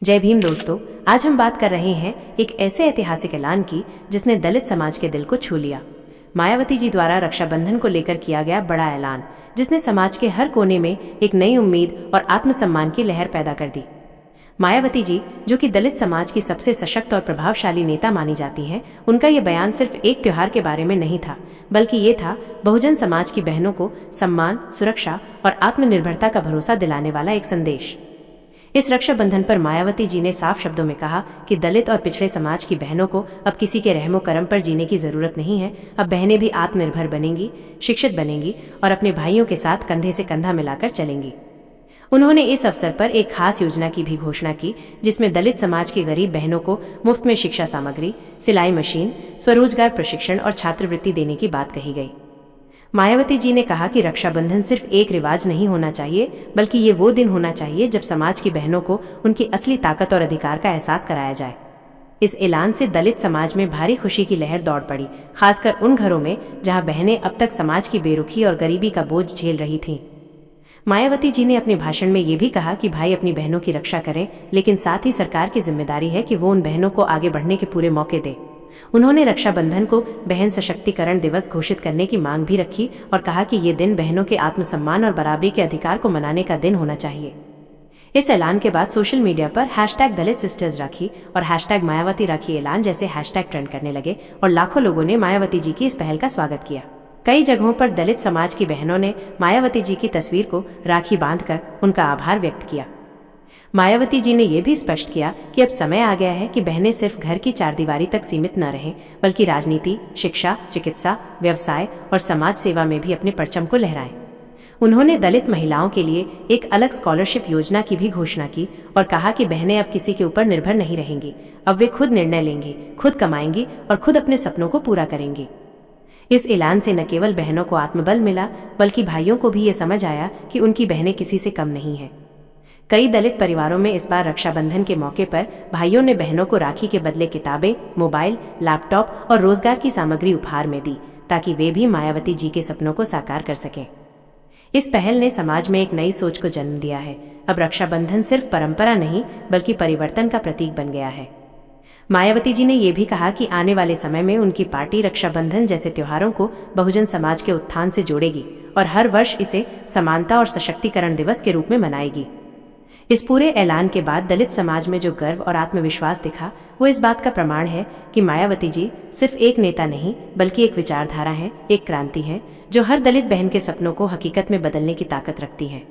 जय भीम दोस्तों, आज हम बात कर रहे हैं एक ऐसे ऐतिहासिक ऐलान की जिसने दलित समाज के दिल को छू लिया। मायावती जी द्वारा रक्षाबंधन को लेकर किया गया बड़ा ऐलान, जिसने समाज के हर कोने में एक नई उम्मीद और आत्मसम्मान की लहर पैदा कर दी। मायावती जी, जो कि दलित समाज की सबसे सशक्त और प्रभावशाली नेता मानी जाती हैं, उनका ये बयान सिर्फ एक त्योहार के बारे में नहीं था, बल्कि ये था बहुजन समाज की बहनों को सम्मान, सुरक्षा और आत्मनिर्भरता का भरोसा दिलाने वाला एक संदेश। इस रक्षाबंधन पर मायावती जी ने साफ शब्दों में कहा कि दलित और पिछड़े समाज की बहनों को अब किसी के रहमो करम पर जीने की जरूरत नहीं है। अब बहनें भी आत्मनिर्भर बनेंगी, शिक्षित बनेंगी और अपने भाइयों के साथ कंधे से कंधा मिलाकर चलेंगी। उन्होंने इस अवसर पर एक खास योजना की भी घोषणा की, जिसमें दलित समाज की गरीब बहनों को मुफ्त में शिक्षा सामग्री, सिलाई मशीन, स्वरोजगार प्रशिक्षण और छात्रवृत्ति देने की बात कही गई। मायावती जी ने कहा कि रक्षाबंधन सिर्फ एक रिवाज नहीं होना चाहिए, बल्कि ये वो दिन होना चाहिए जब समाज की बहनों को उनकी असली ताकत और अधिकार का एहसास कराया जाए। इस ऐलान से दलित समाज में भारी खुशी की लहर दौड़ पड़ी, खासकर उन घरों में जहां बहनें अब तक समाज की बेरुखी और गरीबी का बोझ झेल रही थीं। मायावती जी ने अपने भाषण में ये भी कहा कि भाई अपनी बहनों की रक्षा करें, लेकिन साथ ही सरकार की जिम्मेदारी है कि वो उन बहनों को आगे बढ़ने के पूरे मौके दे। उन्होंने रक्षाबंधन को बहन सशक्तिकरण दिवस घोषित करने की मांग भी रखी और कहा कि ये दिन बहनों के आत्मसम्मान और बराबरी के अधिकार को मनाने का दिन होना चाहिए। इस ऐलान के बाद सोशल मीडिया पर #दलित सिस्टर्स राखी और #मायावती राखी ऐलान जैसे हैशटैग ट्रेंड करने लगे और लाखों लोगों ने मायावती जी की इस पहल का स्वागत किया। कई जगहों पर दलित समाज की बहनों ने मायावती जी की तस्वीर को राखी बांधकर उनका आभार व्यक्त किया। मायावती जी ने यह भी स्पष्ट किया कि अब समय आ गया है कि बहनें सिर्फ घर की चारदीवारी तक सीमित न रहें, बल्कि राजनीति, शिक्षा, चिकित्सा, व्यवसाय और समाज सेवा में भी अपने परचम को लहराएं। उन्होंने दलित महिलाओं के लिए एक अलग स्कॉलरशिप योजना की भी घोषणा की और कहा कि बहनें अब किसी के ऊपर निर्भर नहीं रहेंगी। अब वे खुद निर्णय लेंगी, खुद कमाएंगी और खुद अपने सपनों को पूरा करेंगी। इस ऐलान से न केवल बहनों को आत्मबल मिला, बल्कि भाइयों को भी ये समझ आया कि उनकी बहनें किसी से कम नहीं हैं। कई दलित परिवारों में इस बार रक्षाबंधन के मौके पर भाइयों ने बहनों को राखी के बदले किताबें, मोबाइल, लैपटॉप और रोजगार की सामग्री उपहार में दी, ताकि वे भी मायावती जी के सपनों को साकार कर सकें। इस पहल ने समाज में एक नई सोच को जन्म दिया है। अब रक्षाबंधन सिर्फ परंपरा नहीं, बल्कि परिवर्तन का प्रतीक बन गया है। मायावती जी ने यह भी कहा कि आने वाले समय में उनकी पार्टी रक्षाबंधन जैसे त्योहारों को बहुजन समाज के उत्थान से जोड़ेगी और हर वर्ष इसे समानता और सशक्तिकरण दिवस के रूप में मनाएगी। इस पूरे ऐलान के बाद दलित समाज में जो गर्व और आत्मविश्वास दिखा, वो इस बात का प्रमाण है कि मायावती जी सिर्फ एक नेता नहीं, बल्कि एक विचारधारा है, एक क्रांति है, जो हर दलित बहन के सपनों को हकीकत में बदलने की ताकत रखती है।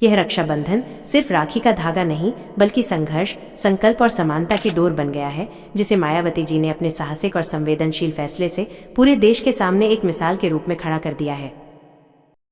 यह रक्षाबंधन सिर्फ राखी का धागा नहीं, बल्कि संघर्ष, संकल्प और समानता की डोर बन गया है, जिसे मायावती जी ने अपने साहसिक और संवेदनशील फैसले से पूरे देश के सामने एक मिसाल के रूप में खड़ा कर दिया है।